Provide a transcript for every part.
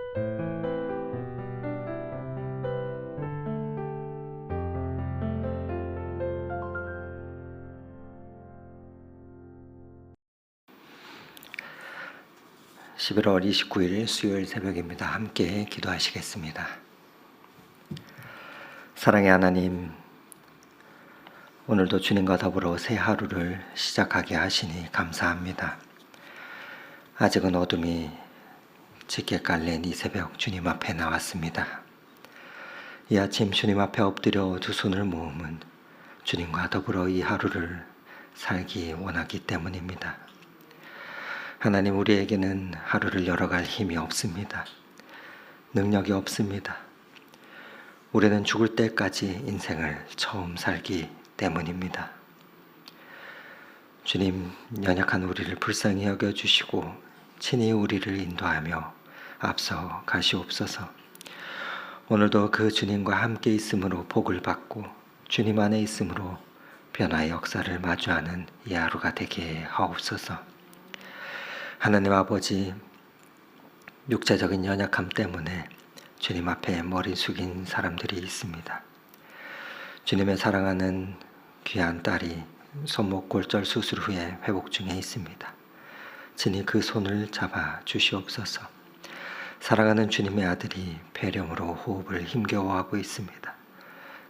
(11월 29일) 수요일 새벽입니다. 함께 기도하시겠습니다. 사랑의 하나님, 오늘도 주님과 더불어 새 하루를 시작하게 하시니 감사합니다. 아직은 어둠이 짙게 깔린 이 새벽 주님 앞에 나왔습니다. 이 아침 주님 앞에 엎드려 두 손을 모으면 주님과 더불어 이 하루를 살기 원하기 때문입니다. 하나님, 우리에게는 하루를 열어갈 힘이 없습니다. 능력이 없습니다. 우리는 죽을 때까지 인생을 처음 살기 때문입니다. 주님, 연약한 우리를 불쌍히 여겨주시고 친히 우리를 인도하며 앞서 가시옵소서. 오늘도 그 주님과 함께 있음으로 복을 받고 주님 안에 있음으로 변화의 역사를 마주하는 이 하루가 되게 하옵소서. 하나님 아버지, 육체적인 연약함 때문에 주님 앞에 머리 숙인 사람들이 있습니다. 주님의 사랑하는 귀한 딸이 손목골절 수술 후에 회복 중에 있습니다. 친히 그 손을 잡아 주시옵소서. 사랑하는 주님의 아들이 폐렴으로 호흡을 힘겨워하고 있습니다.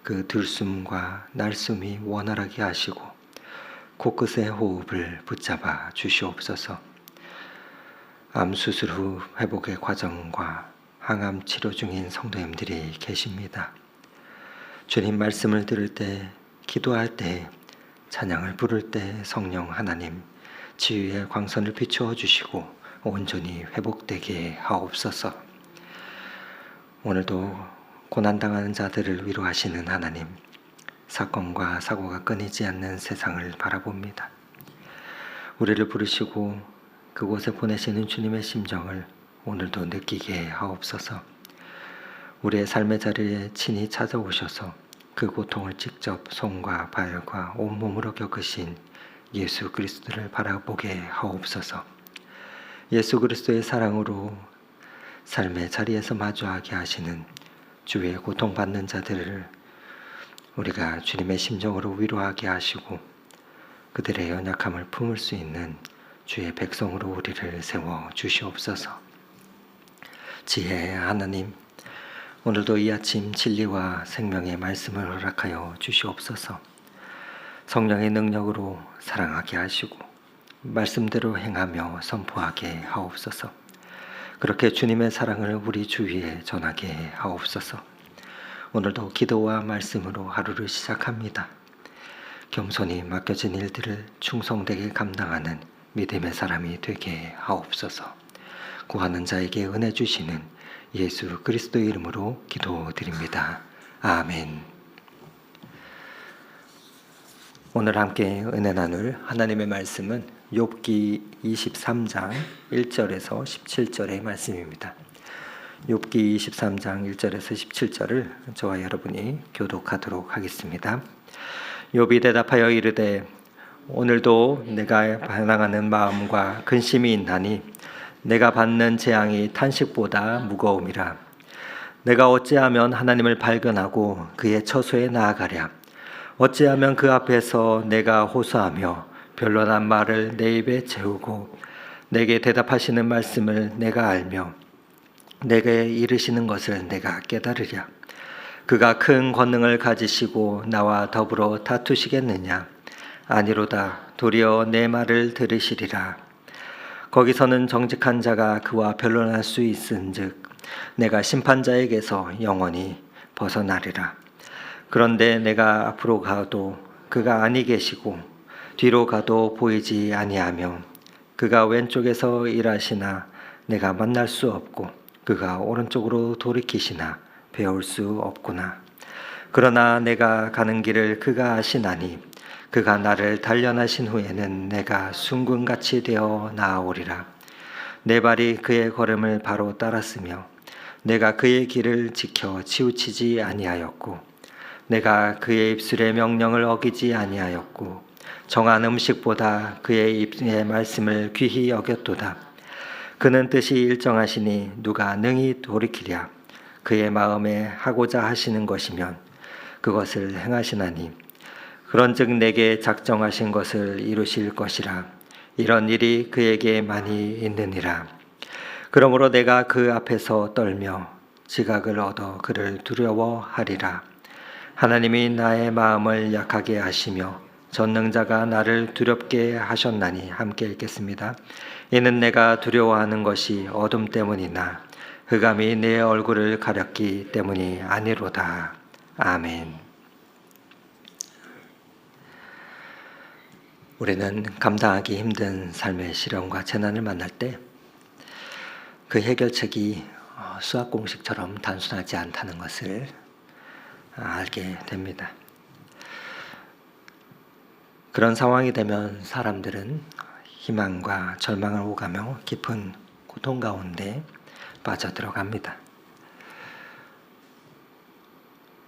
그 들숨과 날숨이 원활하게 하시고 코끝의 호흡을 붙잡아 주시옵소서. 암 수술 후 회복의 과정과 항암 치료 중인 성도님들이 계십니다. 주님 말씀을 들을 때, 기도할 때, 찬양을 부를 때 성령 하나님 치유의 광선을 비추어 주시고 온전히 회복되게 하옵소서. 오늘도 고난당하는 자들을 위로하시는 하나님, 사건과 사고가 끊이지 않는 세상을 바라봅니다. 우리를 부르시고 그곳에 보내시는 주님의 심정을 오늘도 느끼게 하옵소서. 우리의 삶의 자리에 친히 찾아오셔서 그 고통을 직접 손과 발과 온몸으로 겪으신 예수 그리스도를 바라보게 하옵소서. 예수 그리스도의 사랑으로 삶의 자리에서 마주하게 하시는 주의 고통받는 자들을 우리가 주님의 심정으로 위로하게 하시고 그들의 연약함을 품을 수 있는 주의 백성으로 우리를 세워 주시옵소서. 지혜의 하나님, 오늘도 이 아침 진리와 생명의 말씀을 허락하여 주시옵소서. 성령의 능력으로 사랑하게 하시고 말씀대로 행하며 선포하게 하옵소서. 그렇게 주님의 사랑을 우리 주위에 전하게 하옵소서. 오늘도 기도와 말씀으로 하루를 시작합니다. 겸손히 맡겨진 일들을 충성되게 감당하는 믿음의 사람이 되게 하옵소서. 구하는 자에게 은혜 주시는 예수 그리스도의 이름으로 기도드립니다. 아멘. 오늘 함께 은혜 나눌 하나님의 말씀은 욥기 23장 1절에서 17절의 말씀입니다. 욥기 23장 1절에서 17절을 저와 여러분이 교독하도록 하겠습니다. 욥이 대답하여 이르되 오늘도 내가 반항하는 마음과 근심이 있나니 내가 받는 재앙이 탄식보다 무거움이라. 내가 어찌하면 하나님을 발견하고 그의 처소에 나아가랴. 어찌하면 그 앞에서 내가 호소하며 변론한 말을 내 입에 채우고 내게 대답하시는 말씀을 내가 알며 내게 이르시는 것을 내가 깨달으랴. 그가 큰 권능을 가지시고 나와 더불어 다투시겠느냐? 아니로다. 도리어 내 말을 들으시리라. 거기서는 정직한 자가 그와 변론할 수 있은즉 내가 심판자에게서 영원히 벗어나리라. 그런데 내가 앞으로 가도 그가 아니 계시고 뒤로 가도 보이지 아니하며 그가 왼쪽에서 일하시나 내가 만날 수 없고 그가 오른쪽으로 돌이키시나 배울 수 없구나. 그러나 내가 가는 길을 그가 아시나니 그가 나를 단련하신 후에는 내가 순금같이 되어 나아오리라. 내 발이 그의 걸음을 바로 따랐으며 내가 그의 길을 지켜 치우치지 아니하였고 내가 그의 입술의 명령을 어기지 아니하였고 정한 음식보다 그의 입의 말씀을 귀히 여겼도다. 그는 뜻이 일정하시니 누가 능히 돌이키랴. 그의 마음에 하고자 하시는 것이면 그것을 행하시나니 그런즉 내게 작정하신 것을 이루실 것이라. 이런 일이 그에게 많이 있느니라. 그러므로 내가 그 앞에서 떨며 지각을 얻어 그를 두려워하리라. 하나님이 나의 마음을 약하게 하시며 전능자가 나를 두렵게 하셨나니. 함께 읽겠습니다. 이는 내가 두려워하는 것이 어둠 때문이나 흑암이 내 얼굴을 가렸기 때문이 아니로다. 아멘. 우리는 감당하기 힘든 삶의 시련과 재난을 만날 때 그 해결책이 수학 공식처럼 단순하지 않다는 것을 알게 됩니다. 그런 상황이 되면 사람들은 희망과 절망을 오가며 깊은 고통 가운데 빠져들어갑니다.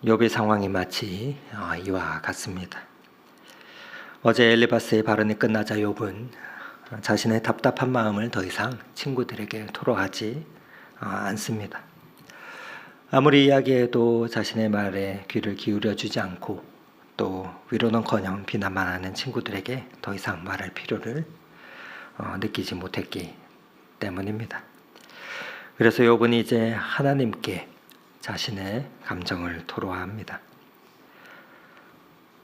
욥의 상황이 마치 이와 같습니다. 어제 엘리바스의 발언이 끝나자 욥은 자신의 답답한 마음을 더 이상 친구들에게 토로하지 않습니다. 아무리 이야기해도 자신의 말에 귀를 기울여 주지 않고 또 위로는커녕 비난만 하는 친구들에게 더 이상 말할 필요를 느끼지 못했기 때문입니다. 그래서 욥은 이제 하나님께 자신의 감정을 토로합니다.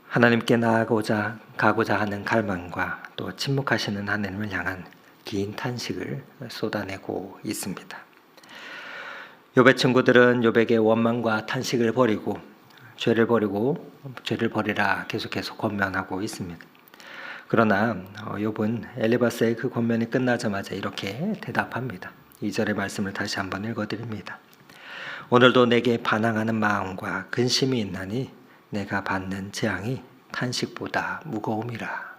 하나님께 나아가고자 하는 갈망과 또 침묵하시는 하나님을 향한 긴 탄식을 쏟아내고 있습니다. 욥의 친구들은 욥에게 원망과 탄식을 버리고 죄를 버리라 계속해서 권면하고 있습니다. 그러나 욥은 엘리바스의 그 권면이 끝나자마자 이렇게 대답합니다. 2절의 말씀을 다시 한번 읽어드립니다. 오늘도 내게 반항하는 마음과 근심이 있나니 내가 받는 재앙이 탄식보다 무거움이라.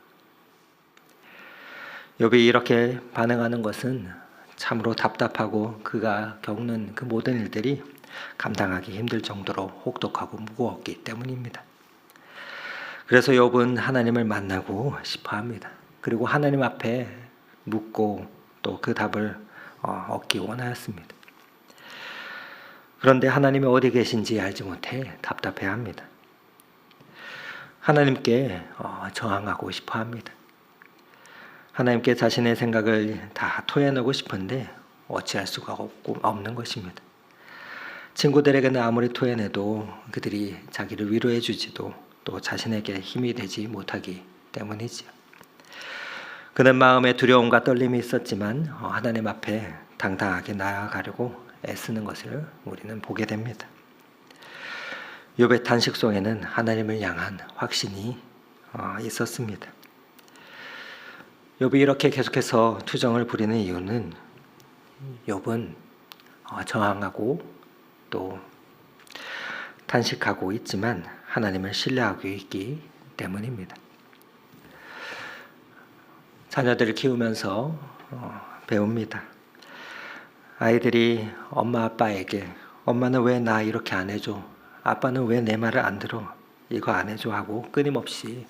욥이 이렇게 반응하는 것은 참으로 답답하고 그가 겪는 그 모든 일들이 감당하기 힘들 정도로 혹독하고 무거웠기 때문입니다. 그래서 욥은 하나님을 만나고 싶어합니다. 그리고 하나님 앞에 묻고 또 그 답을 얻기 원하였습니다. 그런데 하나님이 어디 계신지 알지 못해 답답해합니다. 하나님께 저항하고 싶어합니다. 하나님께 자신의 생각을 다 토해내고 싶은데 어찌할 수가 없는 것입니다. 친구들에게는 아무리 토해내도 그들이 자기를 위로해 주지도 또 자신에게 힘이 되지 못하기 때문이지요. 그는 마음에 두려움과 떨림이 있었지만 하나님 앞에 당당하게 나아가려고 애쓰는 것을 우리는 보게 됩니다. 욥의 탄식 속에는 하나님을 향한 확신이 있었습니다. 욥이 이렇게 계속해서 투정을 부리는 이유는 욥은 저항하고 또 탄식하고 있지만 하나님을 신뢰하고 있기 때문입니다. 자녀들을 키우면서 배웁니다. 아이들이 엄마 아빠에게 엄마는 왜 나 이렇게 안 해줘? 아빠는 왜 내 말을 안 들어? 이거 안 해줘 하고 끊임없이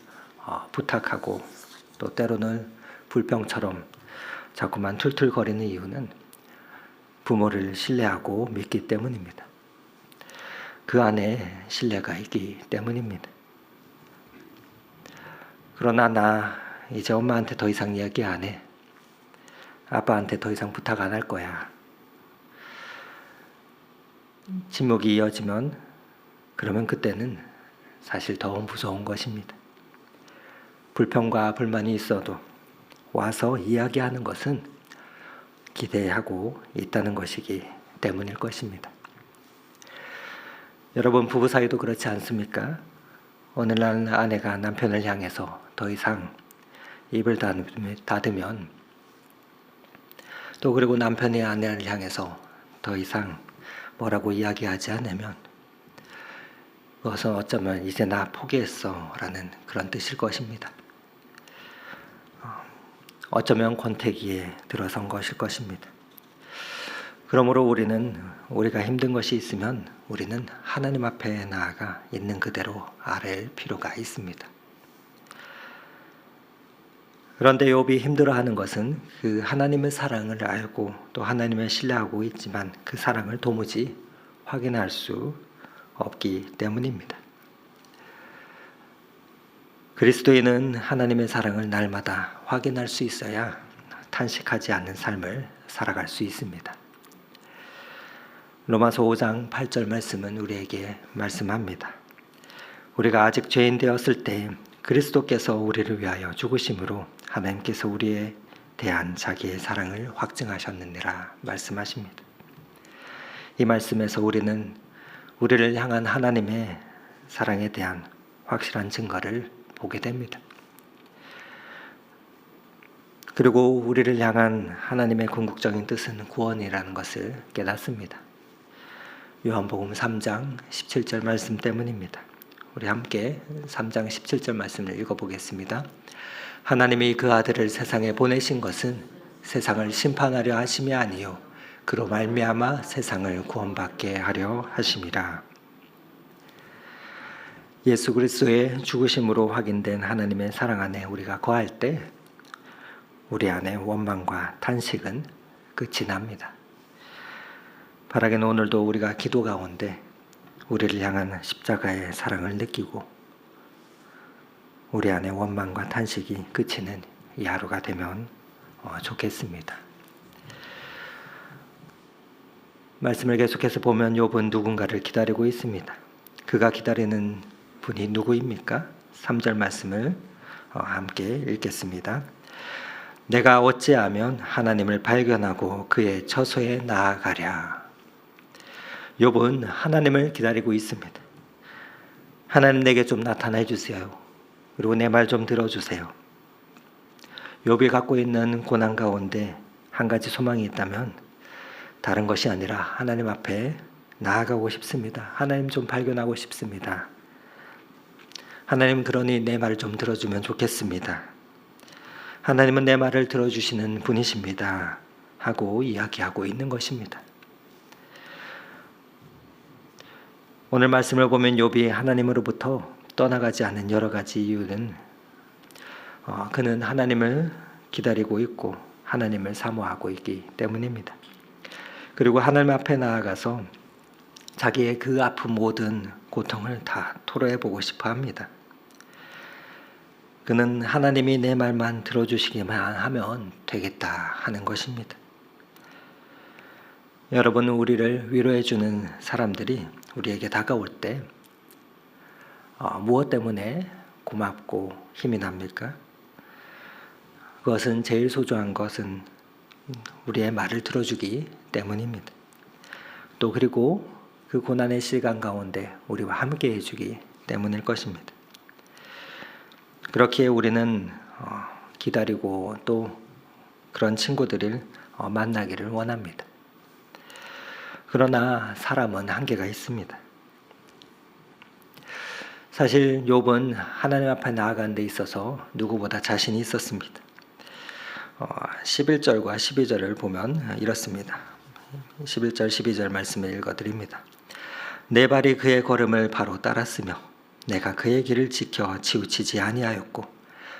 부탁하고 또 때로는 불평처럼 자꾸만 툴툴거리는 이유는 부모를 신뢰하고 믿기 때문입니다. 그 안에 신뢰가 있기 때문입니다. 그러나 나 이제 엄마한테 더 이상 이야기 안 해. 아빠한테 더 이상 부탁 안 할 거야. 침묵이 이어지면 그러면 그때는 사실 더 무서운 것입니다. 불평과 불만이 있어도 와서 이야기하는 것은 기대하고 있다는 것이기 때문일 것입니다. 여러분 부부 사이도 그렇지 않습니까? 어느 날 아내가 남편을 향해서 더 이상 입을 닫으면 또 그리고 남편이 아내를 향해서 더 이상 뭐라고 이야기하지 않으면 그것은 어쩌면 이제 나 포기했어 라는 그런 뜻일 것입니다. 어쩌면 권태기에 들어선 것일 것입니다. 그러므로 우리가 힘든 것이 있으면 우리는 하나님 앞에 나아가 있는 그대로 아뢰일 필요가 있습니다. 그런데 욥이 힘들어하는 것은 그 하나님의 사랑을 알고 또 하나님을 신뢰하고 있지만 그 사랑을 도무지 확인할 수 없기 때문입니다. 그리스도인은 하나님의 사랑을 날마다 확인할 수 있어야 탄식하지 않는 삶을 살아갈 수 있습니다. 로마서 5장 8절 말씀은 우리에게 말씀합니다. 우리가 아직 죄인 되었을 때 그리스도께서 우리를 위하여 죽으심으로 하나님께서 우리에 대한 자기의 사랑을 확증하셨느니라 말씀하십니다. 이 말씀에서 우리는 우리를 향한 하나님의 사랑에 대한 확실한 증거를 보게 됩니다. 그리고 우리를 향한 하나님의 궁극적인 뜻은 구원이라는 것을 깨닫습니다. 요한복음 3장 17절 말씀 때문입니다. 우리 함께 3장 17절 말씀을 읽어보겠습니다. 하나님이 그 아들을 세상에 보내신 것은 세상을 심판하려 하심이 아니요 그로 말미암아 세상을 구원받게 하려 하심이라. 예수 그리스도의 죽으심으로 확인된 하나님의 사랑 안에 우리가 거할 때 우리 안에 원망과 탄식은 끝이 납니다. 바라기는 오늘도 우리가 기도 가운데 우리를 향한 십자가의 사랑을 느끼고 우리 안에 원망과 탄식이 그치는 이 하루가 되면 좋겠습니다. 말씀을 계속해서 보면 욥은 누군가를 기다리고 있습니다. 그가 기다리는 분이 누구입니까? 3절 말씀을 함께 읽겠습니다. 내가 어찌하면 하나님을 발견하고 그의 처소에 나아가랴. 욥은 하나님을 기다리고 있습니다. 하나님 내게 좀 나타나 주세요. 그리고 내 말 좀 들어주세요. 욥이 갖고 있는 고난 가운데 한 가지 소망이 있다면 다른 것이 아니라 하나님 앞에 나아가고 싶습니다. 하나님 좀 발견하고 싶습니다. 하나님 그러니 내 말을 좀 들어주면 좋겠습니다. 하나님은 내 말을 들어주시는 분이십니다. 하고 이야기하고 있는 것입니다. 오늘 말씀을 보면 욥이 하나님으로부터 떠나가지 않는 여러 가지 이유는 그는 하나님을 기다리고 있고 하나님을 사모하고 있기 때문입니다. 그리고 하나님 앞에 나아가서 자기의 그 아픈 모든 고통을 다 토로해보고 싶어 합니다. 그는 하나님이 내 말만 들어주시기만 하면 되겠다 하는 것입니다. 여러분, 우리를 위로해주는 사람들이 우리에게 다가올 때 무엇 때문에 고맙고 힘이 납니까? 그것은 제일 소중한 것은 우리의 말을 들어주기 때문입니다. 또 그리고 그 고난의 시간 가운데 우리와 함께 해주기 때문일 것입니다. 그렇기에 우리는 기다리고 또 그런 친구들을 만나기를 원합니다. 그러나 사람은 한계가 있습니다. 사실 욥은 하나님 앞에 나아가는 데 있어서 누구보다 자신이 있었습니다. 11절과 12절을 보면 이렇습니다. 11절 12절 말씀을 읽어드립니다. 내 발이 그의 걸음을 바로 따랐으며 내가 그의 길을 지켜 치우치지 아니하였고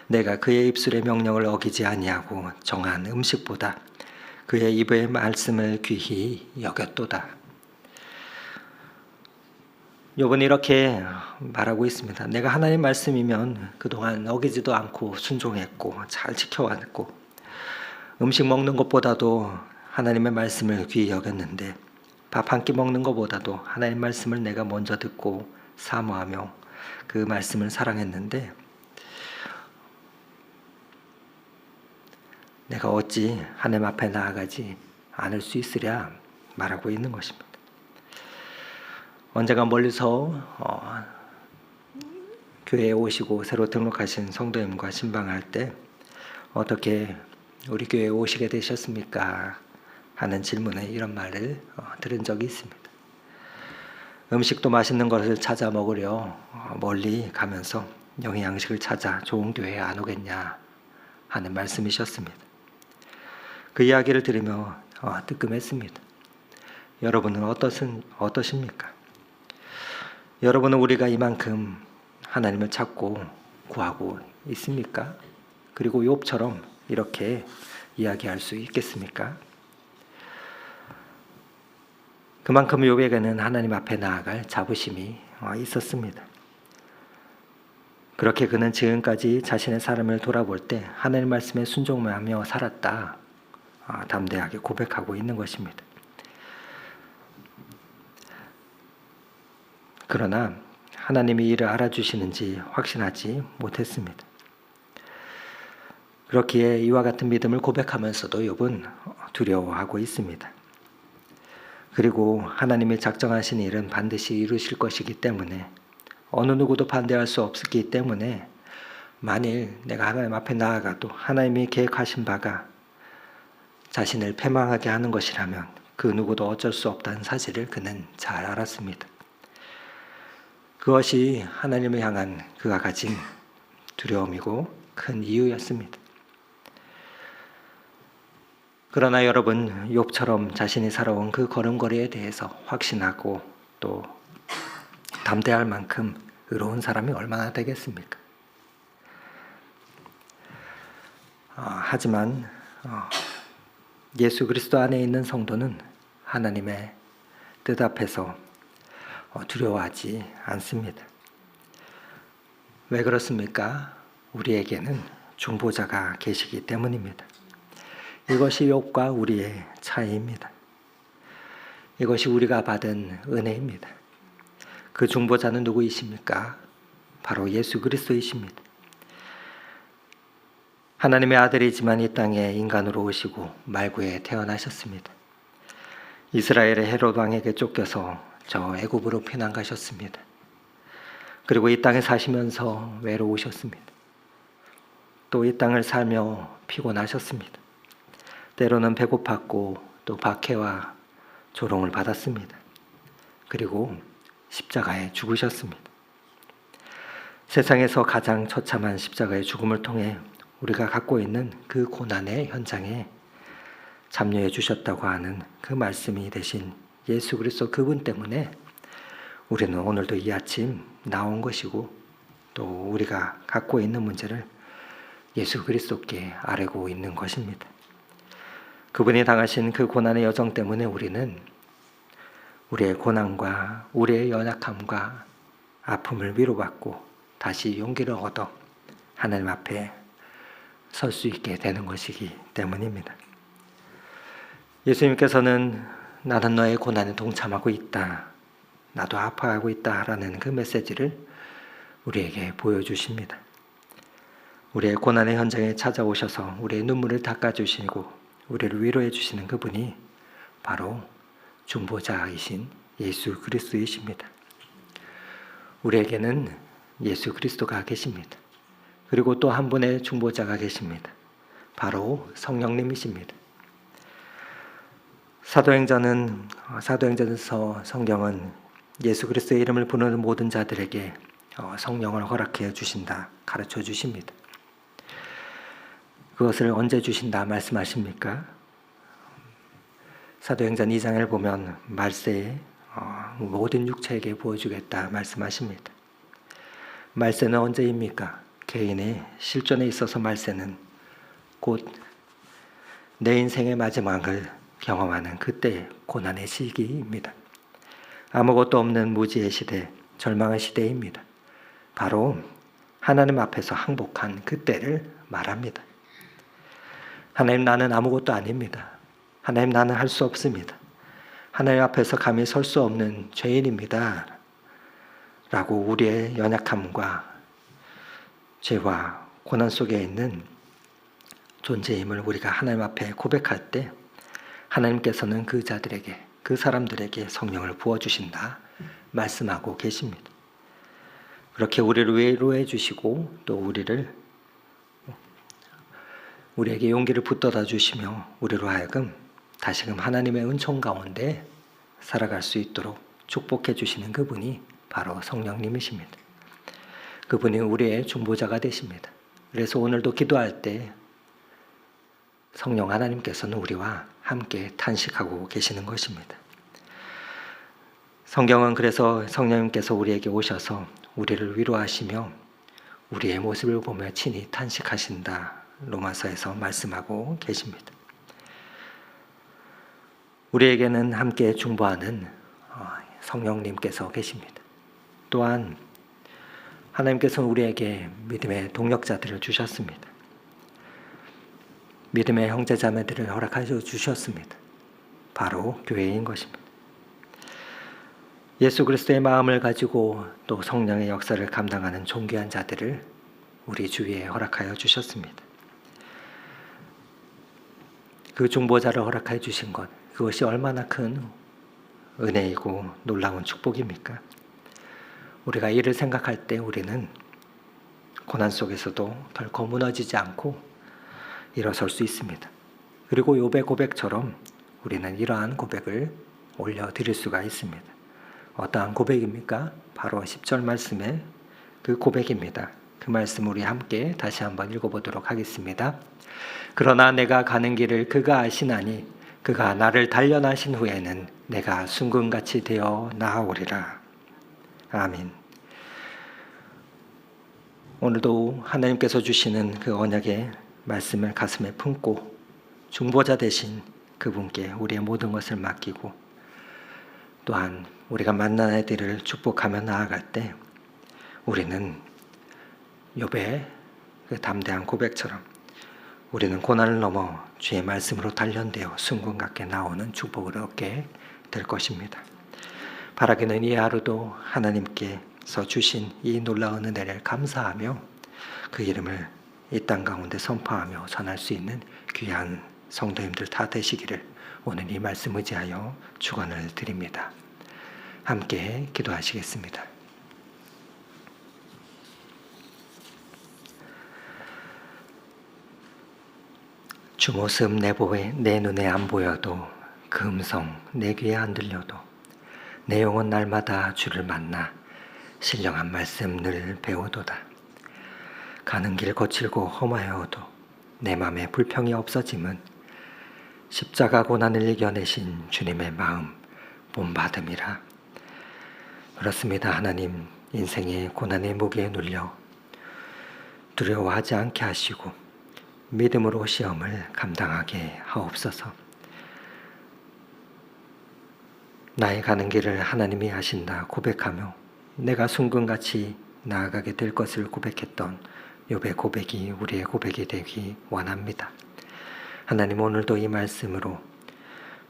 내가 그의 입술의 명령을 어기지 아니하고 정한 음식보다 그의 입의 말씀을 귀히 여겼도다. 욥은 이렇게 말하고 있습니다. 내가 하나님 말씀이면 그동안 어기지도 않고 순종했고 잘 지켜왔고 음식 먹는 것보다도 하나님의 말씀을 귀히 여겼는데 밥 한 끼 먹는 것보다도 하나님 말씀을 내가 먼저 듣고 사모하며 그 말씀을 사랑했는데 내가 어찌 하나님 앞에 나아가지 않을 수 있으랴 말하고 있는 것입니다. 언젠가 멀리서 교회에 오시고 새로 등록하신 성도님과 신방할 때 어떻게 우리 교회에 오시게 되셨습니까? 하는 질문에 이런 말을 들은 적이 있습니다. 음식도 맛있는 것을 찾아 먹으려 멀리 가면서 영양식을 찾아 좋은 교회에 안 오겠냐 하는 말씀이셨습니다. 그 이야기를 들으며 뜨끔했습니다. 여러분은 어떠십니까? 여러분은 우리가 이만큼 하나님을 찾고 구하고 있습니까? 그리고 욥처럼 이렇게 이야기할 수 있겠습니까? 그만큼 욥에게는 하나님 앞에 나아갈 자부심이 있었습니다. 그렇게 그는 지금까지 자신의 삶을 돌아볼 때 하나님 말씀에 순종하며 살았다, 담대하게 고백하고 있는 것입니다. 그러나 하나님이 이를 알아주시는지 확신하지 못했습니다. 그렇기에 이와 같은 믿음을 고백하면서도 욥은 두려워하고 있습니다. 그리고 하나님이 작정하신 일은 반드시 이루실 것이기 때문에, 어느 누구도 반대할 수 없기 때문에, 만일 내가 하나님 앞에 나아가도 하나님이 계획하신 바가 자신을 패망하게 하는 것이라면 그 누구도 어쩔 수 없다는 사실을 그는 잘 알았습니다. 그것이 하나님을 향한 그가 가진 두려움이고 큰 이유였습니다. 그러나 여러분, 욥처럼 자신이 살아온 그 걸음걸이에 대해서 확신하고 또 담대할 만큼 의로운 사람이 얼마나 되겠습니까? 하지만 예수 그리스도 안에 있는 성도는 하나님의 뜻 앞에서 두려워하지 않습니다. 왜 그렇습니까? 우리에게는 중보자가 계시기 때문입니다. 이것이 욥과 우리의 차이입니다. 이것이 우리가 받은 은혜입니다. 그 중보자는 누구이십니까? 바로 예수 그리스도이십니다. 하나님의 아들이지만 이 땅에 인간으로 오시고 말구에 태어나셨습니다. 이스라엘의 헤롯 왕에게 쫓겨서 저 애굽으로 피난 가셨습니다. 그리고 이 땅에 사시면서 외로우셨습니다. 또 이 땅을 살며 피곤하셨습니다. 때로는 배고팠고 또 박해와 조롱을 받았습니다. 그리고 십자가에 죽으셨습니다. 세상에서 가장 처참한 십자가의 죽음을 통해 우리가 갖고 있는 그 고난의 현장에 참여해 주셨다고 하는 그 말씀이 되신 예수 그리스도 그분 때문에 우리는 오늘도 이 아침 나온 것이고, 또 우리가 갖고 있는 문제를 예수 그리스도께 아뢰고 있는 것입니다. 그분이 당하신 그 고난의 여정 때문에 우리는 우리의 고난과 우리의 연약함과 아픔을 위로받고 다시 용기를 얻어 하나님 앞에 설 수 있게 되는 것이기 때문입니다. 예수님께서는 나는 너의 고난에 동참하고 있다, 나도 아파하고 있다라는 그 메시지를 우리에게 보여주십니다. 우리의 고난의 현장에 찾아오셔서 우리의 눈물을 닦아주시고 우리를 위로해 주시는 그분이 바로 중보자이신 예수 그리스도이십니다. 우리에게는 예수 그리스도가 계십니다. 그리고 또 한 분의 중보자가 계십니다. 바로 성령님이십니다. 사도행전에서 성경은 예수 그리스도의 이름을 부르는 모든 자들에게 성령을 허락해 주신다, 가르쳐 주십니다. 그것을 언제 주신다 말씀하십니까? 사도행전 2장을 보면 말세에 모든 육체에게 보여주겠다 말씀하십니다. 말세는 언제입니까? 개인의 실존에 있어서 말세는 곧 내 인생의 마지막을 경험하는 그때의 고난의 시기입니다. 아무것도 없는 무지의 시대, 절망의 시대입니다. 바로 하나님 앞에서 항복한 그때를 말합니다. 하나님, 나는 아무것도 아닙니다. 하나님, 나는 할 수 없습니다. 하나님 앞에서 감히 설 수 없는 죄인입니다. 라고 우리의 연약함과 죄와 고난 속에 있는 존재임을 우리가 하나님 앞에 고백할 때 하나님께서는 그 자들에게, 그 사람들에게 성령을 부어주신다 말씀하고 계십니다. 그렇게 우리를 위로해 주시고 또 우리에게 용기를 붙들어 주시며 우리로 하여금 다시금 하나님의 은총 가운데 살아갈 수 있도록 축복해 주시는 그분이 바로 성령님이십니다. 그분이 우리의 중보자가 되십니다. 그래서 오늘도 기도할 때 성령 하나님께서는 우리와 함께 탄식하고 계시는 것입니다. 성경은 그래서 성령님께서 우리에게 오셔서 우리를 위로하시며 우리의 모습을 보며 친히 탄식하신다 로마서에서 말씀하고 계십니다. 우리에게는 함께 중보하는 성령님께서 계십니다. 또한 하나님께서는 우리에게 믿음의 동력자들을 주셨습니다. 믿음의 형제자매들을 허락하여 주셨습니다. 바로 교회인 것입니다. 예수 그리스도의 마음을 가지고 또 성령의 역사를 감당하는 존귀한 자들을 우리 주위에 허락하여 주셨습니다. 그 중보자를 허락하여 주신 것, 그것이 얼마나 큰 은혜이고 놀라운 축복입니까? 우리가 이를 생각할 때 우리는 고난 속에서도 결코 무너지지 않고 일어설 수 있습니다. 그리고 욥의 고백처럼 우리는 이러한 고백을 올려드릴 수가 있습니다. 어떠한 고백입니까? 바로 10절 말씀의 그 고백입니다. 그 말씀 우리 함께 다시 한번 읽어보도록 하겠습니다. 그러나 내가 가는 길을 그가 아시나니 그가 나를 단련하신 후에는 내가 순금같이 되어 나아오리라. 아멘. 오늘도 하나님께서 주시는 그 언약의 말씀을 가슴에 품고 중보자 되신 그분께 우리의 모든 것을 맡기고 또한 우리가 만난 아이들을 축복하며 나아갈 때 우리는 욥의 그 담대한 고백처럼 우리는 고난을 넘어 주의 말씀으로 단련되어 순금 같게 나오는 축복을 얻게 될 것입니다. 바라기는 이 하루도 하나님께서 주신 이 놀라운 은혜를 감사하며 그 이름을 이 땅 가운데 선포하며 전할 수 있는 귀한 성도님들 다 되시기를 오늘 이 말씀 의지하여 축원을 드립니다. 함께 기도하시겠습니다. 주 모습 내 눈에 안 보여도 그 음성 내 귀에 안 들려도 내 영혼 날마다 주를 만나 신령한 말씀 늘 배우도다. 가는 길 거칠고 험하여도 내 맘에 불평이 없어짐은 십자가 고난을 이겨내신 주님의 마음 본받음이라. 그렇습니다. 하나님, 인생의 고난의 무게에 눌려 두려워하지 않게 하시고 믿음으로 시험을 감당하게 하옵소서. 나의 가는 길을 하나님이 하신다 고백하며 내가 순금같이 나아가게 될 것을 고백했던 욥의 고백이 우리의 고백이 되기 원합니다. 하나님, 오늘도 이 말씀으로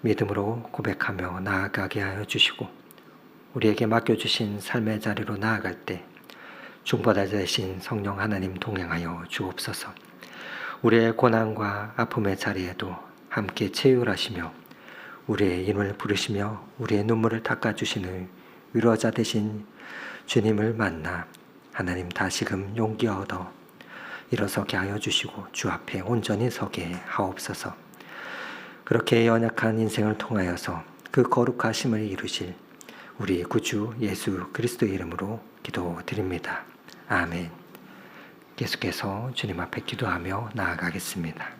믿음으로 고백하며 나아가게 하여 주시고 우리에게 맡겨주신 삶의 자리로 나아갈 때 중보자 되신 성령 하나님 동행하여 주옵소서. 우리의 고난과 아픔의 자리에도 함께 체휼하시며 우리의 이름을 부르시며 우리의 눈물을 닦아주시는 위로자 되신 주님을 만나 하나님 다시금 용기 얻어 일어서게 하여 주시고 주 앞에 온전히 서게 하옵소서. 그렇게 연약한 인생을 통하여서 그 거룩하심을 이루실 우리 구주 예수 그리스도의 이름으로 기도드립니다. 아멘. 계속해서 주님 앞에 기도하며 나아가겠습니다.